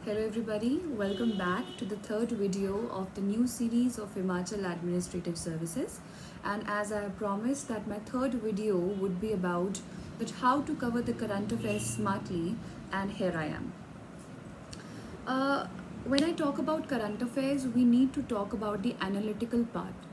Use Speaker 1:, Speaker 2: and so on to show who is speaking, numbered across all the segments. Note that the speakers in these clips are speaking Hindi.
Speaker 1: Hello everybody, welcome back to the third video of the new series of Himachal Administrative Services. And as I have promised that my third video would be about that how to cover the current affairs smartly, and here I am. When I talk about current affairs, we need to talk about the analytical part.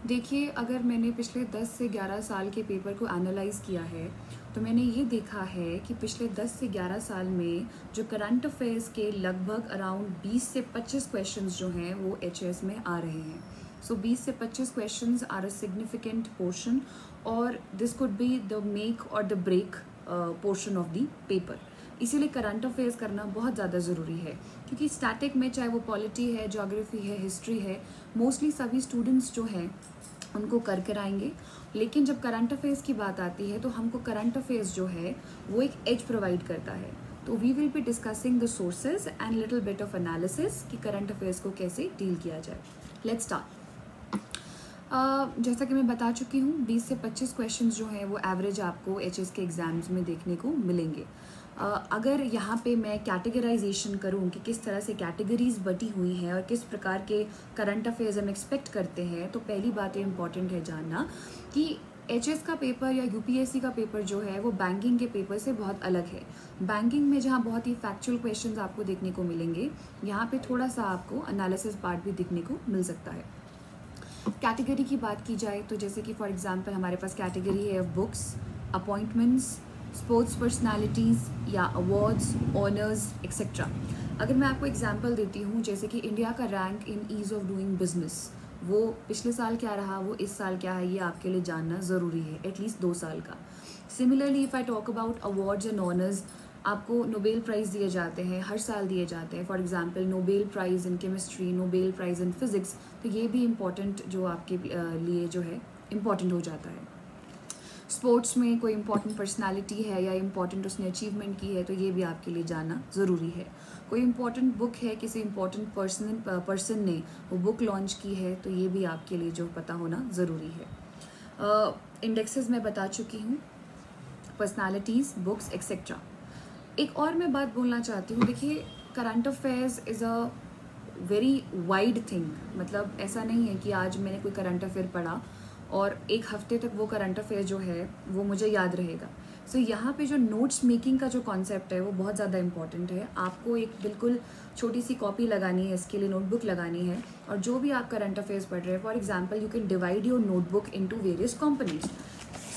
Speaker 1: देखिए, अगर मैंने पिछले 10 से 11 साल के पेपर को एनालाइज़ किया है तो मैंने ये देखा है कि पिछले 10 से 11 साल में जो करंट अफेयर्स के लगभग अराउंड 20 से 25 क्वेश्चंस जो हैं वो एचएस में आ रहे हैं. सो 20 से 25 questions are a significant portion और this could be the make or the break portion of the paper. इसीलिए करंट अफेयर्स करना बहुत ज़्यादा ज़रूरी है क्योंकि स्टैटिक में चाहे वो पॉलिटी है, ज्योग्राफी है, हिस्ट्री है, मोस्टली सभी स्टूडेंट्स जो हैं उनको कर कर आएंगे. लेकिन जब करंट अफेयर्स की बात आती है तो हमको करंट अफेयर्स जो है वो एक एज प्रोवाइड करता है. तो we will be discussing the sources and little bit of analysis कि करंट अफेयर्स को कैसे डील किया जाए. Let's start. जैसा कि मैं बता चुकी हूँ 20 से 25 क्वेश्चंस जो हैं वो एवरेज आपको एचएस के एग्ज़ाम्स में देखने को मिलेंगे. अगर यहाँ पे मैं कैटेगराइजेशन करूँ कि किस तरह से कैटेगरीज बटी हुई हैं और किस प्रकार के करंट अफेयर्स हम एक्सपेक्ट करते हैं, तो पहली बात ये इम्पॉर्टेंट है जानना कि एचएस का पेपर या यूपीएससी का पेपर जो है वो बैंकिंग के पेपर से बहुत अलग है. बैंकिंग में जहाँ बहुत ही फैक्चुअल क्वेश्चंस आपको देखने को मिलेंगे, यहाँ पे थोड़ा सा आपको एनालिसिस पार्ट भी देखने को मिल सकता है. कैटेगरी की बात की जाए तो जैसे कि फॉर एग्जांपल हमारे पास कैटेगरी है बुक्स, अपॉइंटमेंट्स, स्पोर्ट्स पर्सनालिटीज़ या अवार्ड्स, ऑनर्स एक्सेट्रा. अगर मैं आपको एग्जांपल देती हूँ जैसे कि इंडिया का rank in ease of doing business, वो पिछले साल क्या रहा, वो इस साल क्या है, ये आपके लिए जानना ज़रूरी है, एटलीस्ट 2 साल का. Similarly if I talk about awards and honours, आपको नोबेल प्राइज़ दिए जाते हैं, हर साल दिए जाते हैं. For example Nobel prize in chemistry, Nobel prize in physics, तो ये भी इम्पॉर्टेंट जो आपके लिए जो है इम्पॉर्टेंट हो जाता है. स्पोर्ट्स में कोई इम्पॉर्टेंट पर्सनालिटी है या इम्पॉर्टेंट उसने अचीवमेंट की है तो ये भी आपके लिए जानना ज़रूरी है. कोई इम्पॉर्टेंट बुक है, किसी इम्पॉर्टेंट पर्सन ने वो बुक लॉन्च की है तो ये भी आपके लिए जो पता होना ज़रूरी है. इंडेक्सेस मैं बता चुकी हूँ, पर्सनालिटीज़, बुक्स एक्सेट्रा. एक और मैं बात बोलना चाहती हूँ. देखिए, current affairs is a very wide thing. मतलब ऐसा नहीं है कि आज मैंने कोई करंट अफेयर पढ़ा और एक हफ्ते तक वो करंट अफेयर जो है वो मुझे याद रहेगा. सो यहाँ पे जो नोट्स मेकिंग का जो कॉन्सेप्ट है वो बहुत ज़्यादा इंपॉर्टेंट है. आपको एक बिल्कुल छोटी सी कॉपी लगानी है, इसके लिए नोटबुक लगानी है, और जो भी आप करंट अफेयर्स पढ़ रहे हैं, for example you can divide your notebook into various components.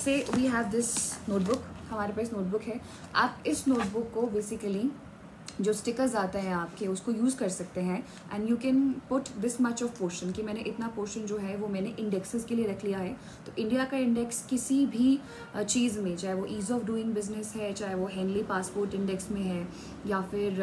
Speaker 1: से वी हैव दिस नोटबुक, हमारे पास नोटबुक है. आप इस नोटबुक को बेसिकली जो स्टिकर्स आते हैं आपके उसको यूज़ कर सकते हैं and you can put this much of portion कि मैंने इतना पोर्शन जो है वो मैंने इंडेक्सेस के लिए रख लिया है. तो इंडिया का इंडेक्स किसी भी चीज़ में, चाहे वो ईज़ ऑफ डूइंग बिजनेस है, चाहे वो हेनली पासपोर्ट इंडेक्स में है, या फिर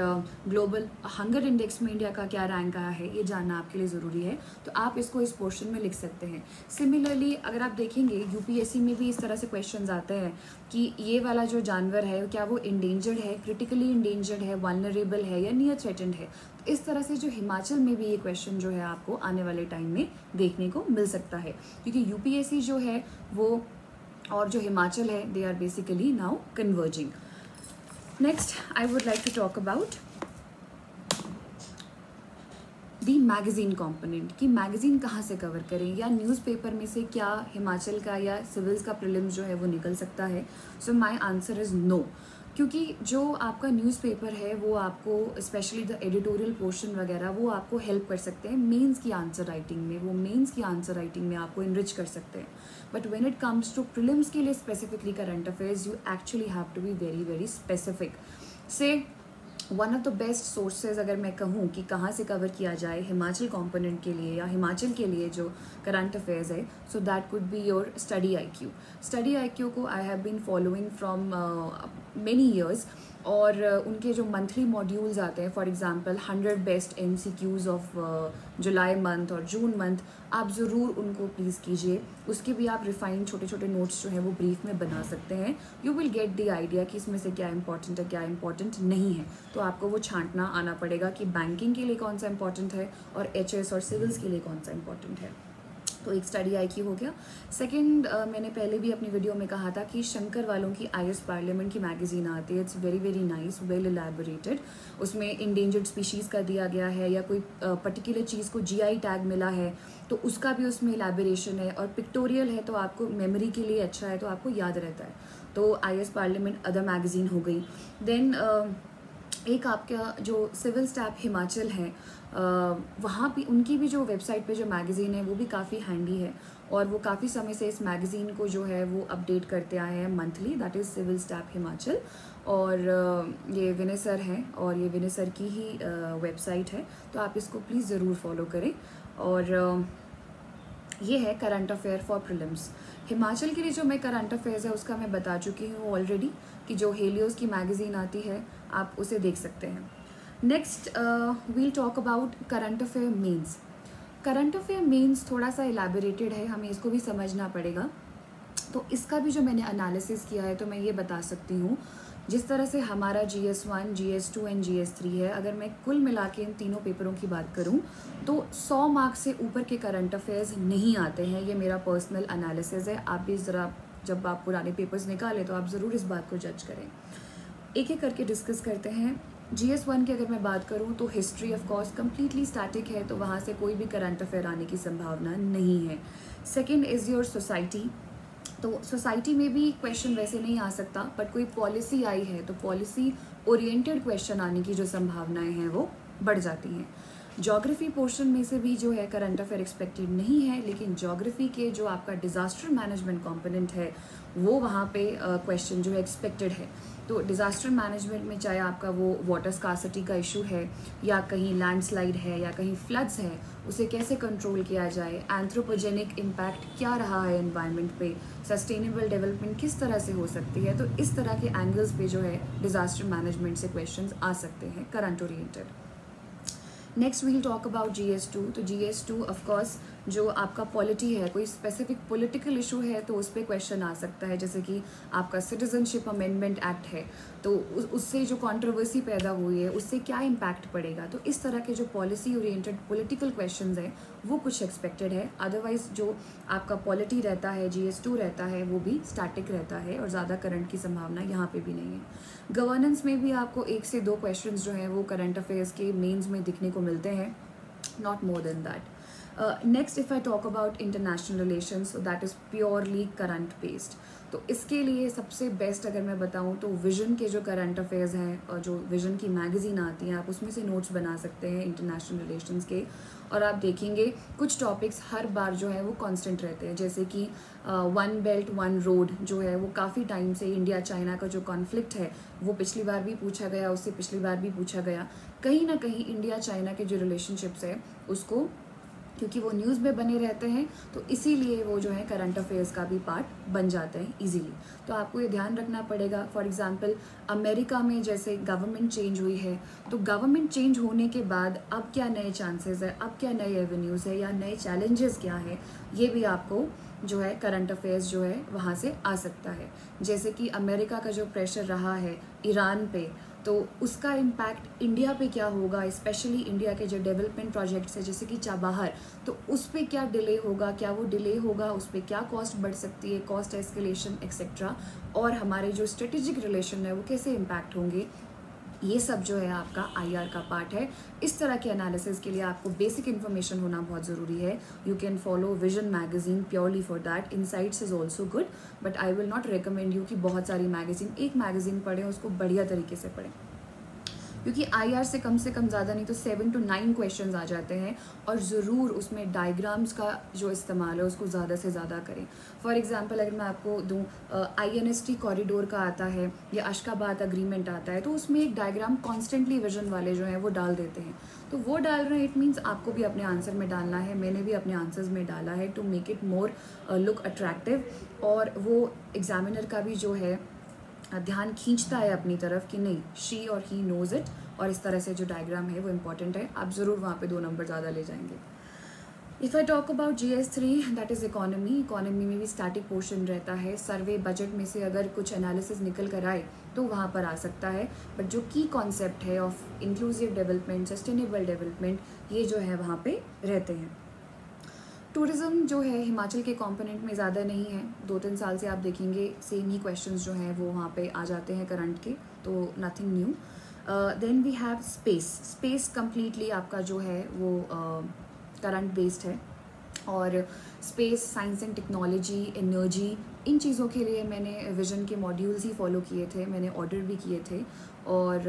Speaker 1: ग्लोबल हंगर इंडेक्स में इंडिया का क्या रैंक आया है, ये जानना आपके लिए ज़रूरी है. तो आप इसको इस पोर्शन में लिख सकते हैं. सिमिलरली अगर आप देखेंगे यूपीएससी में भी इस तरह से क्वेश्चन आते हैं कि ये वाला जो जानवर है क्या वो इंडेंजर्ड है, क्रिटिकली इंडेंजर्ड है, वल्नरेबल है या नियर थ्रेटेंड है. तो इस तरह से जो हिमाचल में भी ये क्वेश्चन जो है आपको आने वाले टाइम में देखने को मिल सकता है, क्योंकि यूपीएससी जो है वो और जो हिमाचल है they are basically now converging. Next I would like to talk about the magazine component कि मैगज़ीन कहाँ से कवर करें, या न्यूज़पेपर में से क्या हिमाचल का या सिविल्स का प्रीलिम्स जो है वो निकल सकता है. So my answer is no, क्योंकि जो आपका न्यूज़पेपर है वो आपको स्पेशली द एडिटोरियल पोर्शन वगैरह वो आपको हेल्प कर सकते हैं मेंस की आंसर राइटिंग में. वो मेंस की आंसर राइटिंग में आपको इनरिच कर सकते हैं. But when it comes to prelims के लिए specifically current affairs, you actually have to be very very specific. Say one of the best sources अगर मैं कहूँ कि कहाँ से कवर किया जाए हिमाचल कंपोनेंट के लिए या हिमाचल के लिए जो करंट अफेयर्स है, so that could be your study IQ. Study IQ को I have been following from many years, और उनके जो मंथली मॉड्यूल्स आते हैं, for example 100 best MCQs of July month और जून मंथ, आप ज़रूर उनको प्लीज़ कीजिए. उसके भी आप रिफाइंड छोटे छोटे नोट्स जो हैं वो ब्रीफ में बना सकते हैं. You will get the idea कि इसमें से क्या इंपॉर्टेंट है, क्या इंपॉर्टेंट नहीं है. तो आपको वो छांटना आना पड़ेगा कि बैंकिंग के लिए कौन सा इंपॉर्टेंट है और एचएस और सिविल्स के लिए कौन सा इंपॉर्टेंट है. तो एक स्टडी IQ हो गया। सेकंड, मैंने पहले भी अपनी वीडियो में कहा था कि शंकर वालों की IS पार्लियामेंट की मैगजीन आती है, it's very very nice, well elaborated. उसमें इंडेंजर्ड स्पीशीज़ का दिया गया है या कोई पर्टिकुलर चीज़ को GI टैग मिला है तो उसका भी उसमें इलैबोरेशन है, और पिक्टोरियल है तो आपको मेमोरी के लिए अच्छा है, तो आपको याद रहता है। तो IS पार्लियामेंट अदर मैगजीन हो गई। देन एक आपका जो सिविल स्टाफ हिमाचल है, वहाँ भी उनकी भी जो वेबसाइट पे जो मैगज़ीन है वो भी काफ़ी हैंडी है, और वो काफ़ी समय से इस मैगज़ीन को जो है वो अपडेट करते आए हैं monthly, that is civil staff Himachal. और ये विनय सर हैं, और ये विनय सर की ही वेबसाइट है, तो आप इसको प्लीज़ ज़रूर फॉलो करें। और ये है current affair for prelims. Himachal के लिए जो मैं करंट अफेयर्स है उसका मैं बता चुकी हूँ ऑलरेडी, कि जो हेलियोस की मैगज़ीन आती है आप उसे देख सकते हैं। Next we'll talk about current affair mains. Current affair mains थोड़ा सा इलैबोरेटेड है, हमें इसको भी समझना पड़ेगा। तो इसका भी जो मैंने एनालिसिस किया है तो मैं ये बता सकती हूँ, जिस तरह से हमारा GS1, GS2 एंड GS3 है, अगर मैं कुल मिला के इन तीनों पेपरों की बात करूँ तो 100 मार्क्स से ऊपर के करंट अफेयर्स नहीं आते हैं। ये मेरा पर्सनल एनालिसिस है, आप भी ज़रा जब आप पुराने पेपर्स निकालें तो आप ज़रूर इस बात को जज करें। एक एक करके डिस्कस करते हैं। GS1 की अगर मैं बात करूं तो history of course completely static है, तो वहाँ से कोई भी करंट अफेयर आने की संभावना नहीं है। Second is your society. तो सोसाइटी में भी क्वेश्चन वैसे नहीं आ सकता, बट कोई पॉलिसी आई है तो पॉलिसी ओरिएंटेड क्वेश्चन आने की जो संभावनाएं हैं वो बढ़ जाती हैं। ज्योग्राफी पोर्शन में से भी जो है करंट अफेयर एक्सपेक्टेड नहीं है, लेकिन ज्योग्राफी के जो आपका डिज़ास्टर मैनेजमेंट कंपोनेंट है वो वहाँ पे क्वेश्चन जो है एक्सपेक्टेड है। तो डिज़ास्टर मैनेजमेंट में चाहे आपका वो वाटर स्कार्सिटी का इशू है, या कहीं लैंडस्लाइड है, या कहीं फ्लड्स है, उसे कैसे कंट्रोल किया जाए, एंथ्रोपोजेनिक इम्पैक्ट क्या रहा है एनवायरनमेंट पे, सस्टेनेबल डेवलपमेंट किस तरह से हो सकती है, तो इस तरह के एंगल्स पे जो है डिज़ास्टर मैनेजमेंट से क्वेश्चंस आ सकते हैं current oriented. Next we'll talk about GS2। तो GS2 ऑफकोर्स जो आपका पॉलिटी है, कोई स्पेसिफिक पॉलिटिकल इशू है तो उस पर क्वेश्चन आ सकता है, जैसे कि आपका सिटीजनशिप अमेंडमेंट एक्ट है तो उससे जो कंट्रोवर्सी पैदा हुई है उससे क्या इम्पैक्ट पड़ेगा, तो इस तरह के जो पॉलिसी ओरिएंटेड पॉलिटिकल क्वेश्चंस हैं वो कुछ एक्सपेक्टेड है। अदरवाइज जो आपका पॉलिटी रहता है, GS2 रहता है, वो भी स्टैटिक रहता है और ज़्यादा करंट की संभावना यहाँ पे भी नहीं है। गवर्नेंस में भी आपको 1 से 2 क्वेश्चंस जो हैं वो करंट अफेयर्स के मेंस में दिखने को मिलते हैं, not more than that. Next, if I talk about international relations, so that is purely current based. तो इसके लिए सबसे बेस्ट अगर मैं बताऊं तो विजन के जो करंट अफेयर्स हैं और जो विजन की मैगजीन आती हैं, आप उसमें से नोट्स बना सकते हैं इंटरनेशनल रिलेशंस के, और आप देखेंगे कुछ टॉपिक्स हर बार जो है वो कांस्टेंट रहते हैं, जैसे कि 1 बेल्ट 1 रोड जो है वो काफ़ी टाइम से इंडिया चाइना का जो कॉन्फ्लिक्ट है वो पिछली बार भी पूछा गया, उससे पिछली बार भी पूछा गया। कहीं ना कहीं इंडिया चाइना के जो रिलेशनशिप्स है उसको, क्योंकि वो न्यूज़ में बने रहते हैं तो इसीलिए वो जो है करंट अफेयर्स का भी पार्ट बन जाते हैं इजीली। तो आपको ये ध्यान रखना पड़ेगा। फॉर एग्जांपल अमेरिका में जैसे गवर्नमेंट चेंज हुई है, तो गवर्नमेंट चेंज होने के बाद अब क्या नए चांसेस है, अब क्या नए एवेन्यूज़ है या नए चैलेंजेस क्या है, ये भी आपको जो है करंट अफेयर्स जो है वहाँ से आ सकता है। जैसे कि अमेरिका का जो प्रेशर रहा है ईरान पे, तो उसका इम्पैक्ट इंडिया पे क्या होगा, स्पेशली इंडिया के जो डेवलपमेंट प्रोजेक्ट्स है जैसे कि चाबहार, तो उस पर क्या डिले होगा, क्या वो डिले होगा, उस पर क्या कॉस्ट बढ़ सकती है, कॉस्ट एस्केलेशन एक्सेट्रा, और हमारे जो स्ट्रेटेजिक रिलेशन है वो कैसे इम्पैक्ट होंगे, ये सब जो है आपका IR का पार्ट है। इस तरह के एनालिसिस के लिए आपको बेसिक इन्फॉर्मेशन होना बहुत ज़रूरी है। You can follow vision magazine purely for that. Insights is also good, but I will not recommend you कि बहुत सारी मैगजीन, एक मैगजीन पढ़ें, उसको बढ़िया तरीके से पढ़ें, क्योंकि IR से कम ज़्यादा नहीं तो 7 to 9 क्वेश्चंस आ जाते हैं, और ज़रूर उसमें डायग्राम्स का जो इस्तेमाल है उसको ज़्यादा से ज़्यादा करें। फॉर एग्जांपल अगर मैं आपको दूँ, INST कॉरिडोर का आता है या अशकाबाद अग्रीमेंट आता है, तो उसमें एक डायग्राम कॉन्स्टेंटली विजन वाले जो हैं वो डाल देते हैं, तो वो डाल रहे हैं, इट मीन्स आपको भी अपने आंसर में डालना है, मैंने भी अपने आंसर्स में डाला है to make it more look attractive, और वो एग्जामिनर का भी जो है ध्यान खींचता है अपनी तरफ कि नहीं, शी और ही नोज इट, और इस तरह से जो डायग्राम है वो इम्पॉर्टेंट है, आप ज़रूर वहाँ पे 2 नंबर ज़्यादा ले जाएंगे। If I talk about GS3, that is economy में भी स्टैटिक पोर्शन रहता है। सर्वे बजट में से अगर कुछ एनालिसिस निकल कर आए तो वहाँ पर आ सकता है, बट जो की कॉन्सेप्ट है of inclusive development, sustainable development, ये जो है वहाँ पे रहते हैं। टूरिज़्म जो है हिमाचल के कंपोनेंट में ज़्यादा नहीं है, 2-3 साल से आप देखेंगे सेम ही क्वेश्चंस जो हैं वो वहाँ पे आ जाते हैं करंट के, तो nothing new. Then we have space completely आपका जो है वो करंट बेस्ड है, और space, science and technology, energy, इन चीज़ों के लिए मैंने विजन के मॉड्यूल्स ही फॉलो किए थे, मैंने ऑर्डर भी किए थे। और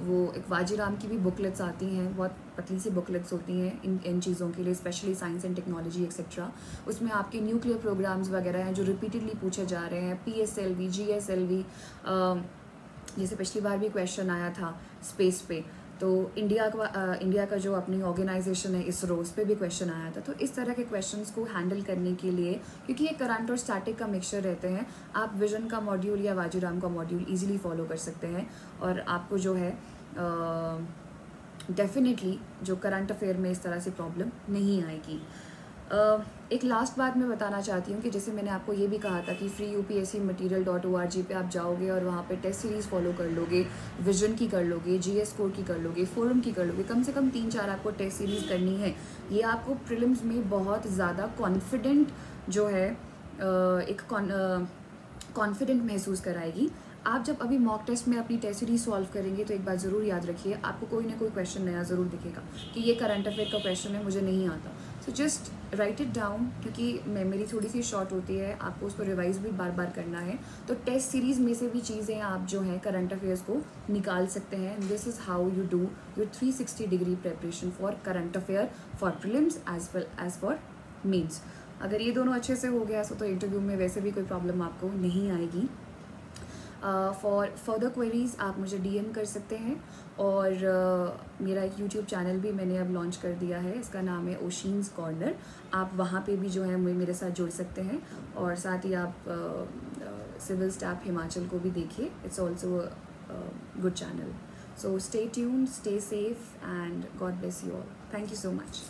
Speaker 1: वो एक वाजीराम की भी बुकलेट्स आती हैं, बहुत पतली सी बुकलेट्स होती हैं इन चीज़ों के लिए, specially science and technology etcetera. उसमें आपके न्यूक्लियर प्रोग्राम्स वगैरह हैं जो रिपीटेडली पूछे जा रहे हैं, PSLV, GSLV, जैसे पिछली बार भी क्वेश्चन आया था स्पेस पे, तो इंडिया का जो अपनी ऑर्गेनाइजेशन है इसरो, उस पर भी क्वेश्चन आया था। तो इस तरह के क्वेश्चंस को हैंडल करने के लिए, क्योंकि ये करंट और स्टैटिक का मिक्सचर रहते हैं, आप विजन का मॉड्यूल या वाजीराम का मॉड्यूल इजीली फॉलो कर सकते हैं, और आपको जो है डेफिनेटली जो करंट अफेयर में इस तरह से प्रॉब्लम नहीं आएगी। एक लास्ट बात मैं बताना चाहती हूँ कि जैसे मैंने आपको ये भी कहा था कि freeupscmaterial.org पे आप जाओगे और वहाँ पे टेस्ट सीरीज़ फॉलो कर लोगे, विजन की कर लोगे, GS कोर की कर लोगे, फोरम की कर लोगे, कम से कम 3-4 आपको टेस्ट सीरीज़ करनी है। ये आपको प्रीलिम्स में बहुत ज़्यादा कॉन्फिडेंट जो है एक कॉन्फिडेंट महसूस कराएगी। आप जब अभी मॉक टेस्ट में अपनी टेस्ट सीरीज सॉल्व करेंगे तो एक बात ज़रूर याद रखिए, आपको कोई ना कोई क्वेश्चन नया ज़रूर दिखेगा कि ये करंट अफेयर का क्वेश्चन है, मुझे नहीं आता। So just right it down, क्योंकि मेमोरी थोड़ी सी शॉर्ट होती है, आपको उसको रिवाइज भी बार बार करना है। तो टेस्ट सीरीज़ में से भी चीज़ें आप जो हैं करंट अफेयर्स को निकाल सकते हैं। This is how you do your 360 degree preparation for current affair, for prelims as well as for mains. अगर ये दोनों अच्छे से हो गया तो इंटरव्यू में वैसे भी कोई प्रॉब्लम आपको नहीं आएगी। फॉर फर्दर क्वेरीज़ आप मुझे DM कर सकते हैं, और मेरा एक YouTube चैनल भी मैंने अब लॉन्च कर दिया है, इसका नाम है ओशीन्स कॉर्नर। आप वहाँ पे भी जो है मेरे साथ जुड़ सकते हैं, और साथ ही आप सिविल स्टाफ हिमाचल को भी देखिए, it's also good channel. So stay tuned, stay safe, and God bless you all. Thank you so much.